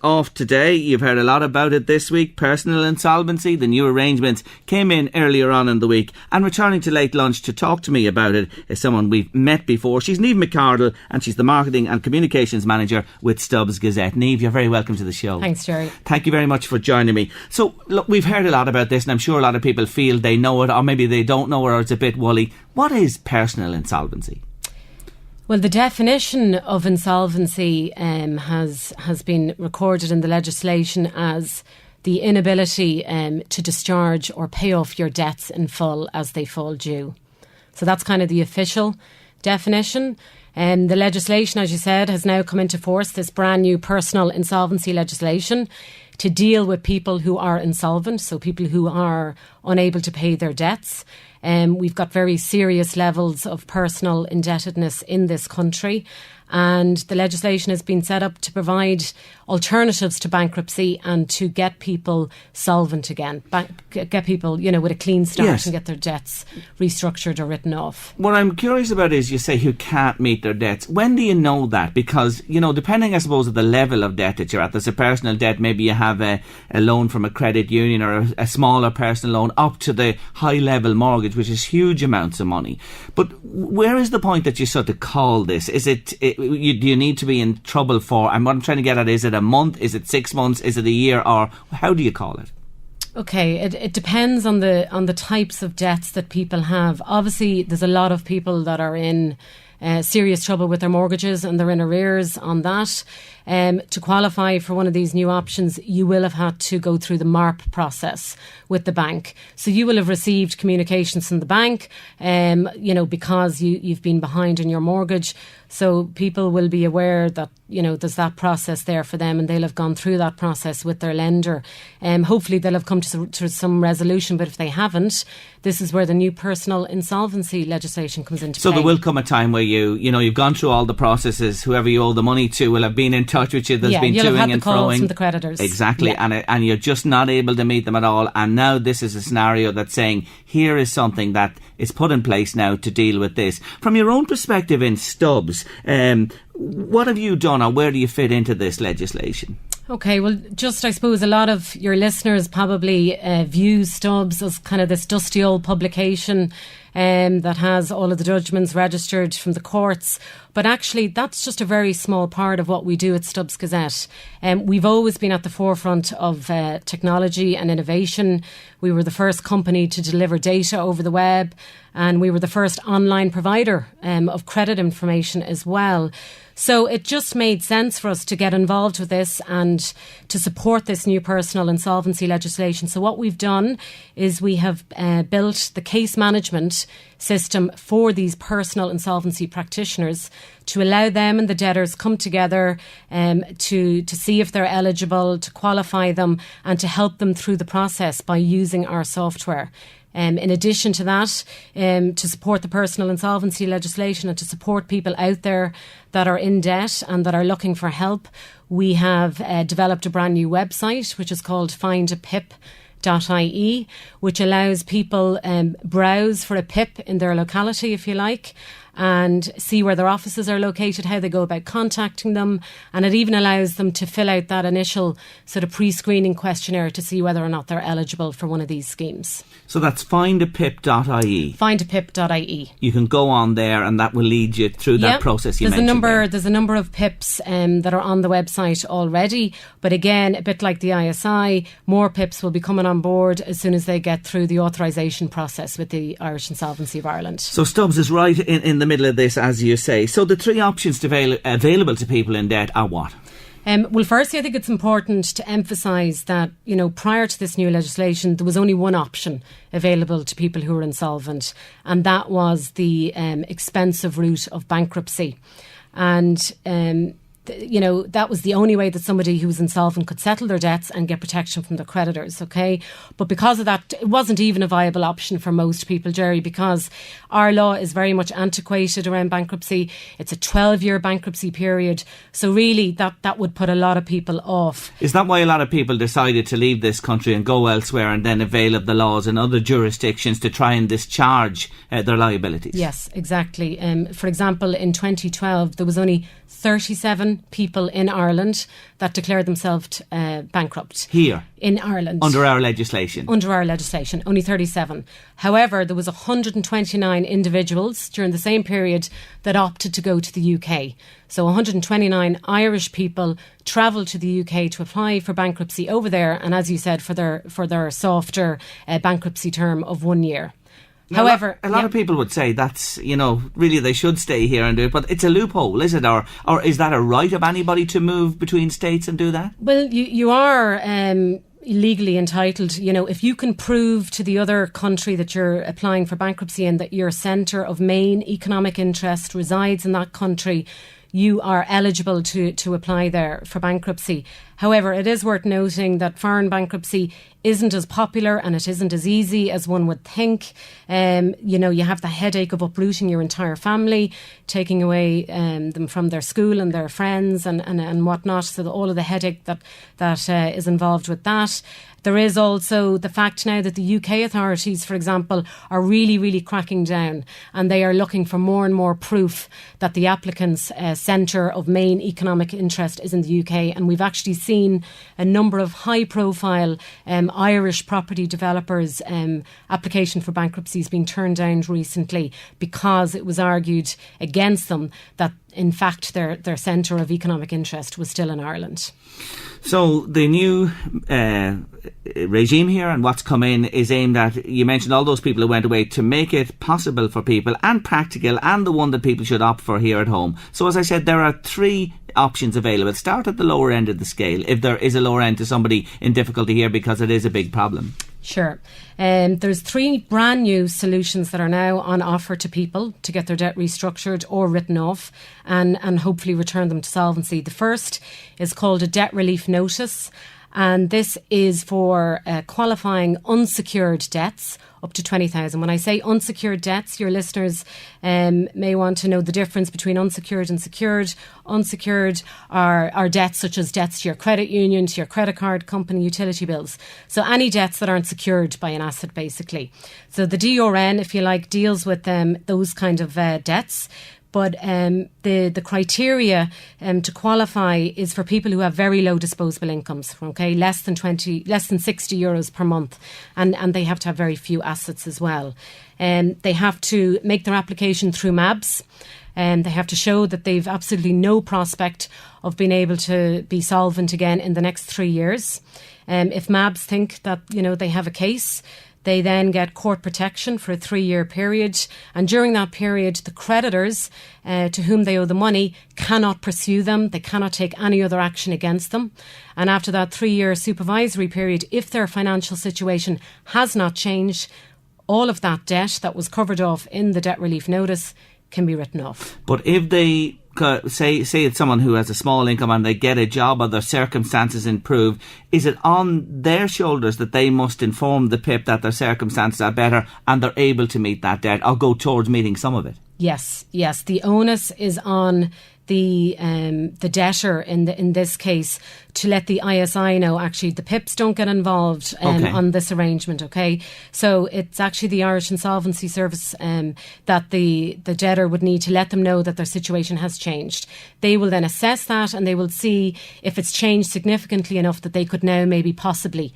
Off today. You've heard a lot about it this week. Personal insolvency, the new arrangements came in earlier on in the week, and returning to late lunch to talk to me about it is someone we've met before. She's Niamh McArdle, and she's the Marketing and Communications Manager with StubbsGazette. Niamh, you're very welcome to the show. Thanks, Jerry. Thank you very much for joining me. So, look, we've heard a lot about this, and I'm sure a lot of people feel they know it, or maybe they don't know it, or it's a bit woolly. What is personal insolvency? Well, the definition of insolvency has been recorded in the legislation as the inability to discharge or pay off your debts in full as they fall due. So that's kind of the official definition. The legislation, as you said, has now come into force, this brand new personal insolvency legislation, to deal with people who are insolvent, so people who are unable to pay their debts. We've got very serious levels of personal indebtedness in this country, and the legislation has been set up to provide alternatives to bankruptcy and to get people solvent again, get people, with a clean start, yes, and get their debts restructured or written off. What I'm curious about is, you say who can't meet their debts. When do you know that? Because, depending, I suppose, of the level of debt that you're at, there's a personal debt, maybe you have a loan from a credit union or a smaller personal loan, up to the high level mortgage, which is huge amounts of money. But where is the point that you sort of call this? Is do you need to be in trouble for, and what I'm trying to get at, is it a month, is it 6 months, is it a year, or how do you call it? Okay, it depends on the types of debts that people have. Obviously, there's a lot of people that are in serious trouble with their mortgages and they're in arrears on that. To qualify for one of these new options, you will have had to go through the MARP process with the bank. So you will have received communications from the bank, because you've been behind in your mortgage. So people will be aware that, there's that process there for them, and they'll have gone through that process with their lender. Hopefully they'll have come to some resolution, but if they haven't, this is where the new personal insolvency legislation comes into play. So there will come a time where you've gone through all the processes, whoever you owe the money to will have been in touch with you, there's been you'll toing have had and the calls froing from the creditors. Exactly, and you're just not able to meet them at all, and now this is a scenario that's saying, here is something that is put in place now to deal with this. From your own perspective in Stubbs, what have you done, or where do you fit into this legislation? Okay, well, I suppose a lot of your listeners probably view Stubbs as kind of this dusty old publication that has all of the judgments registered from the courts. But actually, that's just a very small part of what we do at StubbsGazette. We've always been at the forefront of technology and innovation. We were the first company to deliver data over the web, and we were the first online provider of credit information as well. So it just made sense for us to get involved with this and to support this new personal insolvency legislation. So what we've done is we have built the case management system for these personal insolvency practitioners to allow them and the debtors come together to see if they're eligible, to qualify them, and to help them through the process by using our software. In addition to that, to support the personal insolvency legislation and to support people out there that are in debt and that are looking for help, we have developed a brand new website which is called findapip.ie, which allows people browse for a PIP in their locality, if you like, and see where their offices are located, how they go about contacting them, and it even allows them to fill out that initial sort of pre-screening questionnaire to see whether or not they're eligible for one of these schemes. So that's findapip.ie. Findapip.ie. You can go on there and that will lead you through that process you mentioned. There's a number of PIPs that are on the website already, but again, a bit like the ISI, more PIPs will be coming on board as soon as they get through the authorisation process with the Irish Insolvency of Ireland. So Stubbs is right in the middle of this, as you say. So the three options available to people in debt are what? Well, firstly, I think it's important to emphasise that, prior to this new legislation, there was only one option available to people who were insolvent, and that was the expensive route of bankruptcy. And that was the only way that somebody who was insolvent could settle their debts and get protection from their creditors, okay? But because of that, it wasn't even a viable option for most people, Jerry, because our law is very much antiquated around bankruptcy. It's a 12-year bankruptcy period. So really, that would put a lot of people off. Is that why a lot of people decided to leave this country and go elsewhere and then avail of the laws in other jurisdictions to try and discharge their liabilities? Yes, exactly. For example, in 2012, there was only 37 37 people in Ireland that declared themselves bankrupt. Here? In Ireland. Under our legislation? Under our legislation, only 37. However, there was 129 individuals during the same period that opted to go to the UK. So 129 Irish people travelled to the UK to apply for bankruptcy over there, and as you said, for their softer bankruptcy term of 1 year. Now, however, a lot of people would say that's, really they should stay here and do it, but it's a loophole, is it? Or is that a right of anybody to move between states and do that? Well, you are legally entitled, if you can prove to the other country that you're applying for bankruptcy and that your centre of main economic interest resides in that country, you are eligible to apply there for bankruptcy. However, it is worth noting that foreign bankruptcy isn't as popular and it isn't as easy as one would think. You have the headache of uprooting your entire family, taking away them from their school and their friends and whatnot. So all of the headache that is involved with that. There is also the fact now that the UK authorities, for example, are really, really cracking down, and they are looking for more and more proof that the applicant's centre of main economic interest is in the UK. And we've actually seen a number of high-profile Irish property developers' application for bankruptcies being turned down recently because it was argued against them that, in fact, their centre of economic interest was still in Ireland. So the new regime here and what's come in is aimed at, you mentioned all those people who went away, to make it possible for people and practical, and the one that people should opt for here at home. So as I said, there are 3 options available. Start at the lower end of the scale, if there is a lower end to somebody in difficulty here, because it is a big problem. Sure. There's 3 brand new solutions that are now on offer to people to get their debt restructured or written off and hopefully return them to solvency. The first is called a debt relief notice, and this is for qualifying unsecured debts up to 20,000. When I say unsecured debts, your listeners may want to know the difference between unsecured and secured. Unsecured are debts such as debts to your credit union, to your credit card company, utility bills. So any debts that aren't secured by an asset, basically. So the DRN, if you like, deals with those kind of debts. But the criteria to qualify is for people who have very low disposable incomes, okay, less than 60 euros per month, and they have to have very few assets as well. They have to make their application through MABS. They have to show that they've absolutely no prospect of being able to be solvent again in the next 3 years. If MABS think that they have a case, they then get court protection for a 3-year period. And during that period, the creditors to whom they owe the money cannot pursue them. They cannot take any other action against them. And after that 3-year supervisory period, if their financial situation has not changed, all of that debt that was covered off in the debt relief notice can be written off. But if they say it's someone who has a small income and they get a job or their circumstances improve, is it on their shoulders that they must inform the PIP that their circumstances are better and they're able to meet that debt or go towards meeting some of it? Yes. The onus is on the debtor in this case to let the ISI know. Actually, the PIPs don't get involved on this arrangement. Okay, so it's actually the Irish Insolvency Service that the debtor would need to let them know that their situation has changed. They will then assess that and they will see if it's changed significantly enough that they could now maybe possibly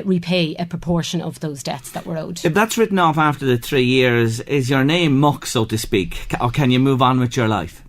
repay a proportion of those debts that were owed. If that's written off after the 3 years, is your name muck, so to speak, or can you move on with your life?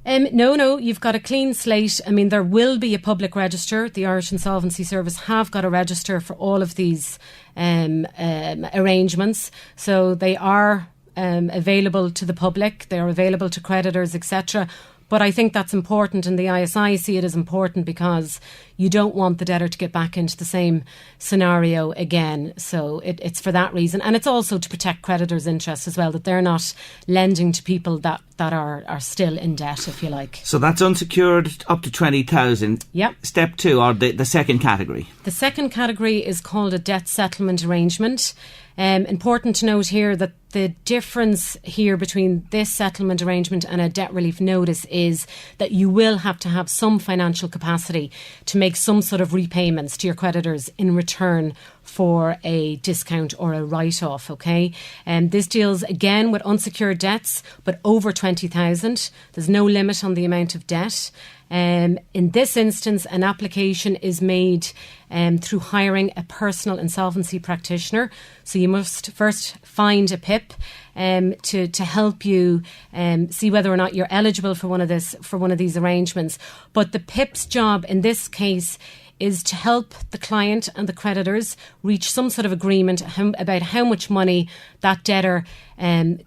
No, you've got a clean slate. I mean, there will be a public register. The Irish Insolvency Service have got a register for all of these arrangements. So they are available to the public. They are available to creditors, etc. But I think that's important, and the ISI see it as important because you don't want the debtor to get back into the same scenario again. So it's for that reason. And it's also to protect creditors' interests as well, that they're not lending to people that are still in debt, if you like. So that's unsecured up to 20,000. Yep. Step 2, or the second category. The second category is called a debt settlement arrangement. Important to note here that the difference here between this settlement arrangement and a debt relief notice is that you will have to have some financial capacity to make some sort of repayments to your creditors in return for a discount or a write-off, okay? This deals again with unsecured debts, but over 20,000. There's no limit on the amount of debt. In this instance, an application is made through hiring a personal insolvency practitioner. So you must first find a PIP to help you see whether or not you're eligible for one of these arrangements. But the PIP's job in this case is to help the client and the creditors reach some sort of agreement about how much money that debtor can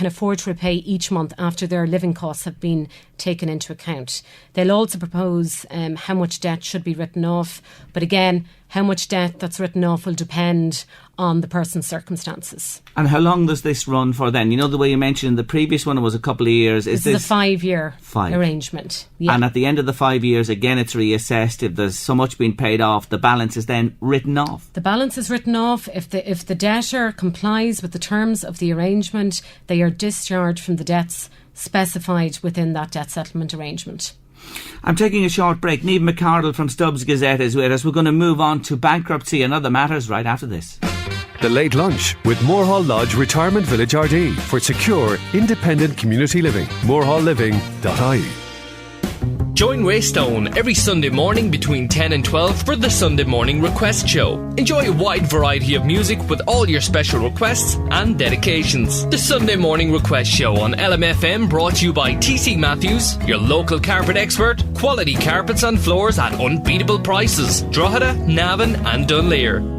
afford to repay each month after their living costs have been taken into account. They'll also propose how much debt should be written off. But again, how much debt that's written off will depend on the person's circumstances. And how long does this run for then? You know, the way you mentioned the previous one was a couple of years. This is a 5-year arrangement. Yeah. And at the end of the 5 years, again, it's reassessed. If there's so much being paid off, the balance is then written off. The balance is written off. If the debtor complies with the terms of the arrangement, they are discharged from the debts specified within that debt settlement arrangement. I'm taking a short break. Niamh McArdle from StubbsGazette is with us. We're going to move on to bankruptcy and other matters right after this. The Late Lunch with Moorhall Lodge Retirement Village RD for secure, independent community living. moorhallliving.ie. Join Ray Stone every Sunday morning between 10 and 12 for the Sunday Morning Request Show. Enjoy a wide variety of music with all your special requests and dedications. The Sunday Morning Request Show on LMFM, brought to you by TC Matthews, your local carpet expert. Quality carpets and floors at unbeatable prices. Drogheda, Navan and Dunleer.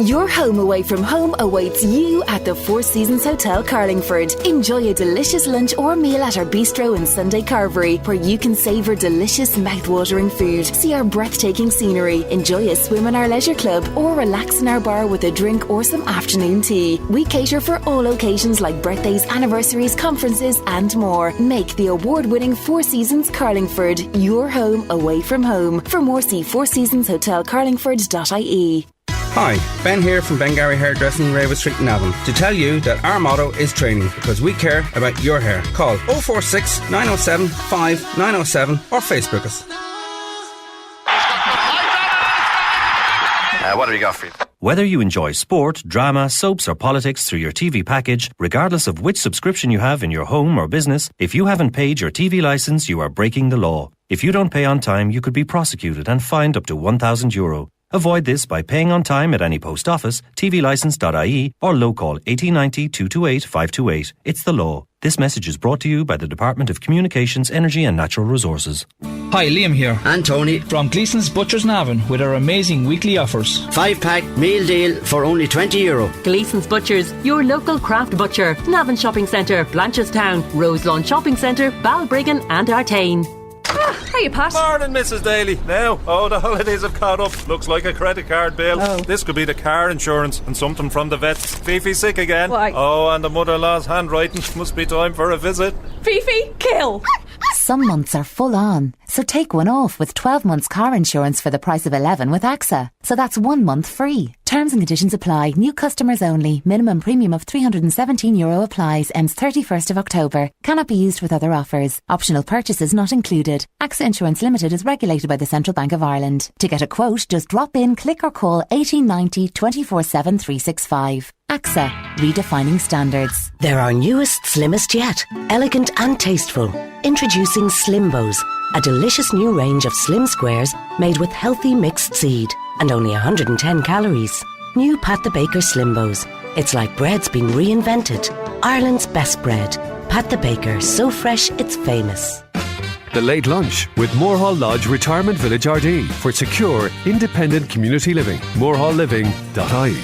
Your home away from home awaits you at the Four Seasons Hotel Carlingford. Enjoy a delicious lunch or meal at our bistro in Sunday Carvery, where you can savour delicious mouth-watering food, see our breathtaking scenery, enjoy a swim in our leisure club, or relax in our bar with a drink or some afternoon tea. We cater for all occasions like birthdays, anniversaries, conferences and more. Make the award-winning Four Seasons Carlingford your home away from home. For more, see fourseasonshotelcarlingford.ie. Hi, Ben here from Ben Gary Hairdressing, Raven Street, Navan, to tell you that our motto is training, because we care about your hair. Call 046 907 5907 or Facebook us. What have you got for you? Whether you enjoy sport, drama, soaps or politics through your TV package, regardless of which subscription you have in your home or business, if you haven't paid your TV licence, you are breaking the law. If you don't pay on time, you could be prosecuted and fined up to €1,000. Avoid this by paying on time at any post office, tvlicence.ie or local 1890 228 528. It's the law. This message is brought to you by the Department of Communications, Energy and Natural Resources. Hi, Liam here. And Tony. From Gleason's Butchers Navan with our amazing weekly offers. 5-pack meal deal for only €20. Gleason's Butchers, your local craft butcher. Navan Shopping Centre, Blanchestown, Roselawn Shopping Centre, Balbriggan and Artane. Hiya, Pat. Morning, Mrs. Daly. Now, the holidays have caught up. Looks like a credit card bill. Oh. This could be the car insurance and something from the vets. Fifi's sick again. Why? Oh, and the mother-in-law's handwriting. Must be time for a visit. Fifi, kill. Some months are full on, so take one off with 12 months car insurance for the price of 11 with AXA. So that's 1 month free. Terms and conditions apply. New customers only. Minimum premium of €317 applies. Ends 31st of October. Cannot be used with other offers. Optional purchases not included. AXA Insurance Limited is regulated by the Central Bank of Ireland. To get a quote, just drop in, click or call 1890 247 365. AXA, redefining standards. They're our newest, slimmest yet. Elegant and tasteful. Introducing Slimbos, a delicious new range of slim squares made with healthy mixed seed and only 110 calories. New Pat the Baker Slimbos. It's like bread's been reinvented. Ireland's best bread. Pat the Baker, so fresh it's famous. The Late Lunch with Moorhall Lodge Retirement Village RD for secure, independent community living. moorhallliving.ie.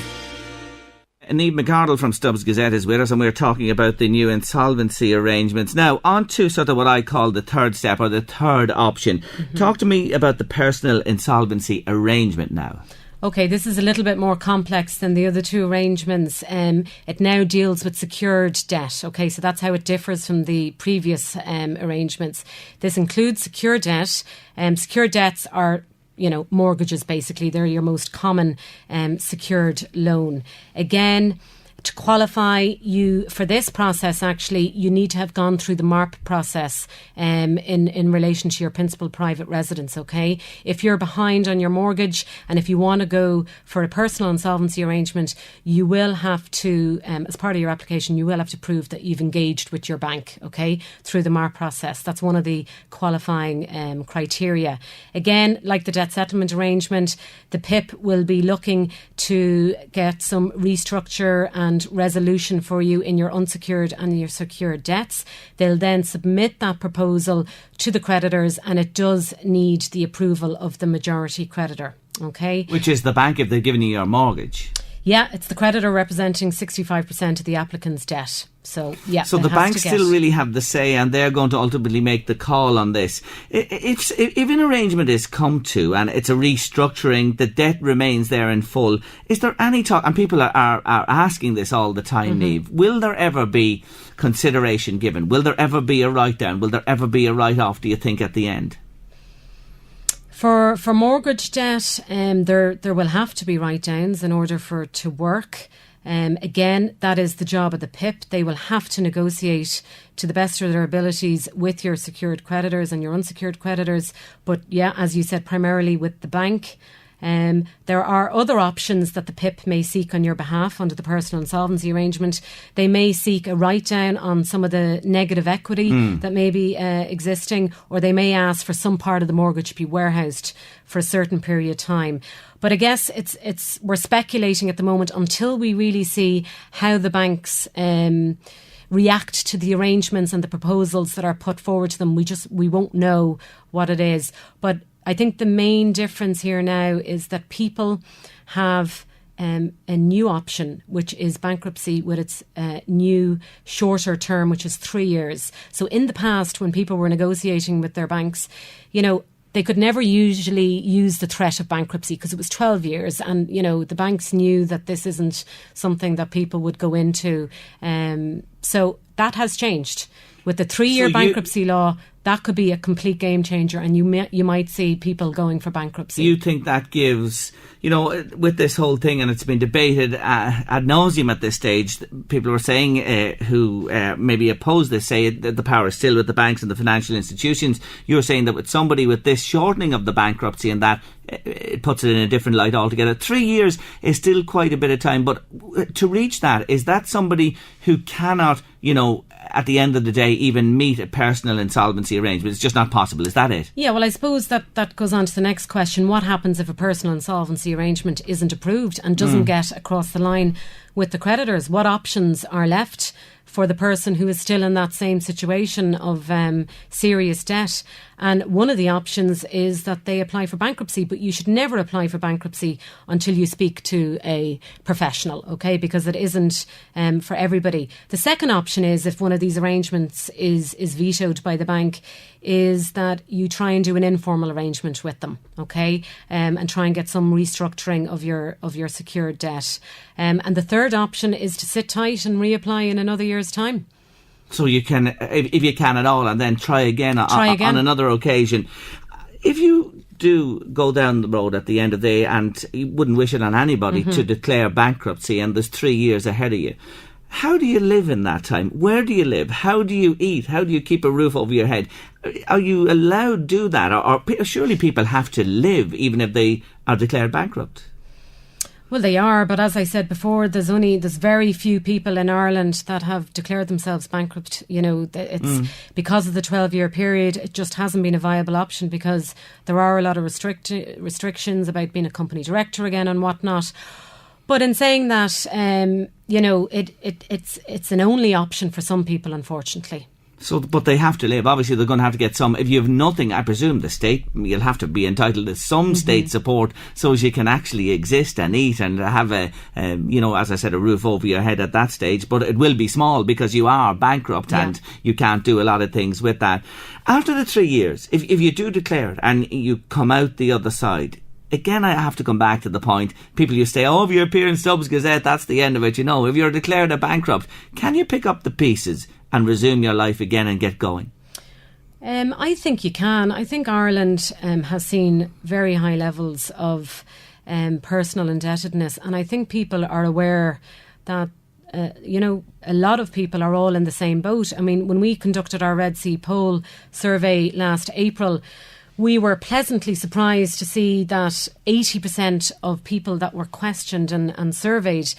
Niamh McArdle from StubbsGazette is with us, and we're talking about the new insolvency arrangements. Now, on to sort of what I call the third step, or the third option. Mm-hmm. Talk to me about the personal insolvency arrangement now. Okay, this is a little bit more complex than the other two arrangements. It now deals with secured debt. Okay, so that's how it differs from the previous arrangements. This includes secure debt. Secured debts are mortgages, basically. They're your most common secured loan. Again, To qualify you for this process, actually, you need to have gone through the MARP process in relation to your principal private residence, okay? If you're behind on your mortgage and if you want to go for a personal insolvency arrangement, you will have to, as part of your application, you will have to prove that you've engaged with your bank, okay, through the MARP process. That's one of the qualifying criteria. Again, like the debt settlement arrangement, the PIP will be looking to get some restructure and resolution for you in your unsecured and your secured debts. They'll then submit that proposal to the creditors, and it does need the approval of the majority creditor. Okay, which is the bank if they've given you your mortgage. Yeah, it's the creditor representing 65% of the applicant's debt. So, yeah. So the banks still really have the say, and they're going to ultimately make the call on this. If an arrangement is come to and it's a restructuring, the debt remains there in full, is there any talk, and people are asking this all the time, Niamh, will there ever be consideration given? Will there ever be a write-down? Will there ever be a write-off, do you think, at the end? For mortgage debt, there will have to be write-downs in order for it to work. Again, that is the job of the PIP. They will have to negotiate to the best of their abilities with your secured creditors and your unsecured creditors. But yeah, as you said, primarily with the bank. There are other options that the PIP may seek on your behalf under the personal insolvency arrangement. They may seek a write-down on some of the negative equity that may be existing, or they may ask for some part of the mortgage to be warehoused for a certain period of time. But I guess we're speculating at the moment until we really see how the banks react to the arrangements and the proposals that are put forward to them. We won't know what it is. But I think the main difference here now is that people have a new option, which is bankruptcy with its new shorter term, which is 3 years. So in the past, when people were negotiating with their banks, they could never usually use the threat of bankruptcy because it was 12 years and, the banks knew that this isn't something that people would go into. So that has changed. With the 3-year bankruptcy law, that could be a complete game changer, and you might see people going for bankruptcy. You think that gives, with this whole thing, and it's been debated ad nauseum at this stage, people are saying who maybe oppose this, say that the power is still with the banks and the financial institutions. You're saying that with somebody with this shortening of the bankruptcy and that, it puts it in a different light altogether. 3 years is still quite a bit of time, but to reach that, is that somebody who cannot, at the end of the day, even meet a personal insolvency arrangement? It's just not possible. Is that it? Yeah, well, I suppose that goes on to the next question. What happens if a personal insolvency arrangement isn't approved and doesn't get across the line with the creditors? What options are left for the person who is still in that same situation of serious debt? And one of the options is that they apply for bankruptcy, but you should never apply for bankruptcy until you speak to a professional, okay, because it isn't for everybody. The second option is, if one of these arrangements is vetoed by the bank, is that you try and do an informal arrangement with them, okay, and try and get some restructuring of your secured debt. And the third option is to sit tight and reapply in another year's time. So you can, if you can at all, and then try again on another occasion. If you do go down the road at the end of the day, and you wouldn't wish it on anybody to declare bankruptcy, and there's 3 years ahead of you, how do you live in that time? Where do you live? How do you eat? How do you keep a roof over your head? Are you allowed to do that? Or surely people have to live even if they are declared bankrupt? Well, they are, but as I said before, there's very few people in Ireland that have declared themselves bankrupt. It's because of the 12-year period. It just hasn't been a viable option because there are a lot of restrictions about being a company director again and whatnot. But in saying that, it's an only option for some people, unfortunately. So, but they have to live. Obviously, they're going to have to get some. If you have nothing, I presume the state, you'll have to be entitled to some state support so as you can actually exist and eat and have as I said, a roof over your head at that stage. But it will be small because you are bankrupt and you can't do a lot of things with that. After the 3 years, if you do declare it and you come out the other side, again, I have to come back to the point. People used to say, if you appear in StubbsGazette, that's the end of it. If you're declared a bankrupt, can you pick up the pieces and resume your life again and get going? I think you can. I think Ireland has seen very high levels of personal indebtedness, and I think people are aware that a lot of people are all in the same boat. I mean, when we conducted our Red Sea poll survey last April, we were pleasantly surprised to see that 80% of people that were questioned and surveyed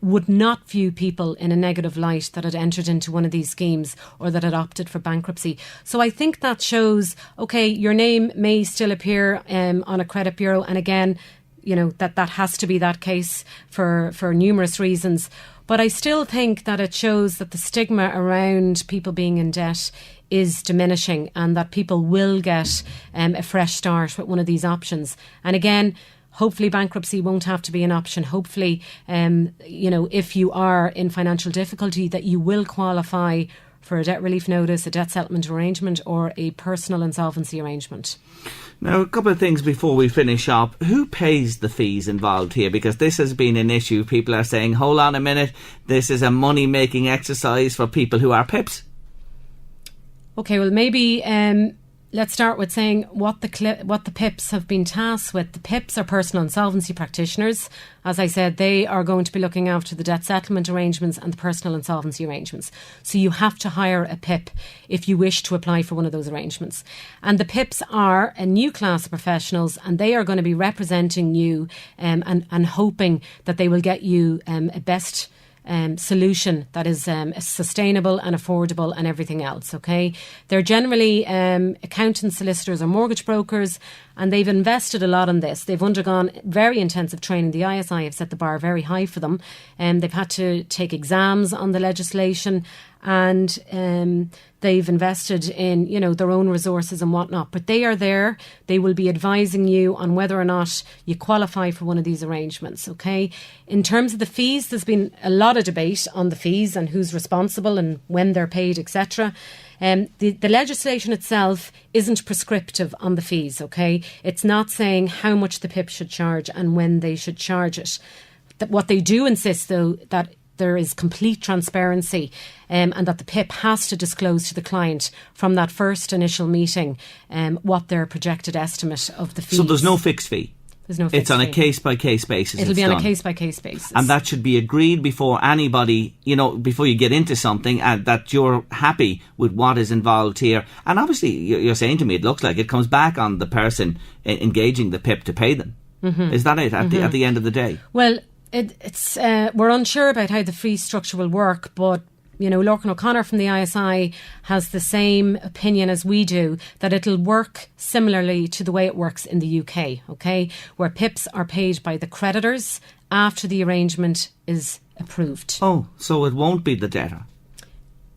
would not view people in a negative light that had entered into one of these schemes or that had opted for bankruptcy. So I think that shows, okay, your name may still appear on a credit bureau, and again, that has to be that case for numerous reasons. But I still think that it shows that the stigma around people being in debt is diminishing, and that people will get a fresh start with one of these options. And again, hopefully bankruptcy won't have to be an option. Hopefully, if you are in financial difficulty, that you will qualify for a debt relief notice, a debt settlement arrangement, or a personal insolvency arrangement. Now, a couple of things before we finish up. Who pays the fees involved here? Because this has been an issue. People are saying, hold on a minute, this is a money-making exercise for people who are PIPs. Okay, well, maybe let's start with saying what the PIPs have been tasked with. The PIPs are personal insolvency practitioners. As I said, they are going to be looking after the debt settlement arrangements and the personal insolvency arrangements. So you have to hire a PIP if you wish to apply for one of those arrangements. And the PIPs are a new class of professionals, and they are going to be representing you and hoping that they will get you a best solution that is sustainable and affordable and everything else, okay? They're generally accountants, solicitors or mortgage brokers, and they've invested a lot in this. They've undergone very intensive training. The ISI have set the bar very high for them, and they've had to take exams on the legislation, and they've invested in, their own resources and whatnot. But they are there. They will be advising you on whether or not you qualify for one of these arrangements, okay? In terms of the fees, there's been a lot of debate on the fees and who's responsible and when they're paid, etc. The legislation itself isn't prescriptive on the fees, okay? It's not saying how much the PIP should charge and when they should charge it. What they do insist, though, that there is complete transparency and that the PIP has to disclose to the client from that first initial meeting what their projected estimate of the fees. So there's no fixed fee? There's no fixed It's on fee. A case-by-case basis. It'll be on a case-by-case basis. And that should be agreed before anybody, before you get into something, that you're happy with what is involved here. And obviously, you're saying to me, it looks like it comes back on the person engaging the PIP to pay them. Mm-hmm. Is that it at the end of the day? Well, it's we're unsure about how the fee structure will work, but Lorcan O'Connor from the ISI has the same opinion as we do, that it'll work similarly to the way it works in the UK, okay, where PIPs are paid by the creditors after the arrangement is approved. Oh, so it won't be the debtor?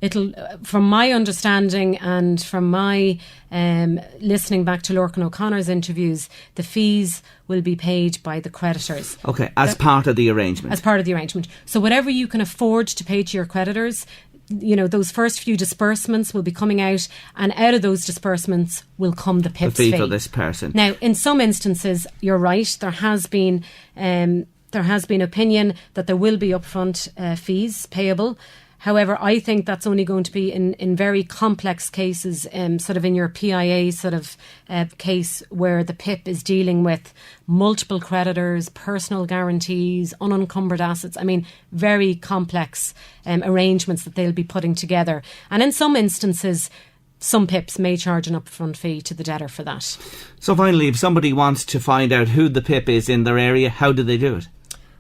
It'll, from my understanding and from my listening back to Lorcan O'Connor's interviews, the fees will be paid by the creditors. Okay, as part of the arrangement. As part of the arrangement. So whatever you can afford to pay to your creditors, those first few disbursements will be coming out, and out of those disbursements will come the PIP's fee for this person. Now, in some instances, you're right, there has been opinion that there will be upfront fees payable. However, I think that's only going to be in very complex cases, sort of in your PIA sort of case where the PIP is dealing with multiple creditors, personal guarantees, unencumbered assets. I mean, very complex arrangements that they'll be putting together. And in some instances, some PIPs may charge an upfront fee to the debtor for that. So finally, if somebody wants to find out who the PIP is in their area, how do they do it?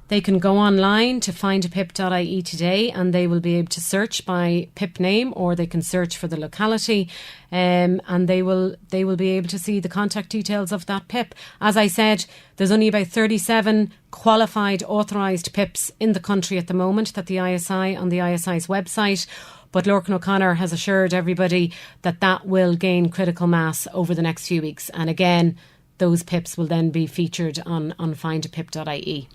They can go online to findapip.ie today, and they will be able to search by PIP name, or they can search for the locality, and they will be able to see the contact details of that PIP. As I said, there's only about 37 qualified authorised PIPs in the country at the moment that the ISI on the ISI's website. But Lorcan O'Connor has assured everybody that will gain critical mass over the next few weeks. And again, those PIPs will then be featured on findapip.ie.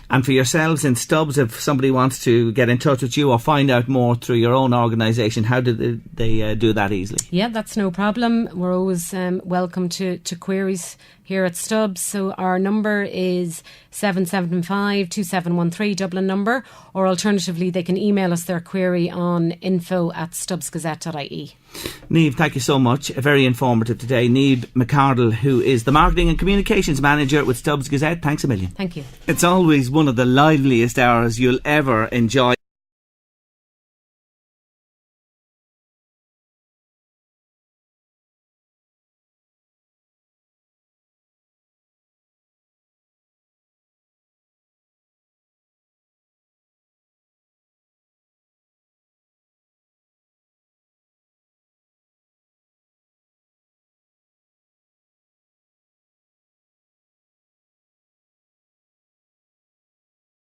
And for yourselves in Stubbs, if somebody wants to get in touch with you or find out more through your own organisation, how do they do that easily? Yeah, that's no problem. We're always welcome to queries here at Stubbs. So our number is 775-2713, Dublin number, or alternatively they can email us their query on info@StubbsGazette.ie. Niamh, thank you so much. Very informative today. Niamh McArdle, who is the Marketing and Communications Manager with Stubbs Gazette. Thanks a million. Thank you. It's always one of the liveliest hours you'll ever enjoy.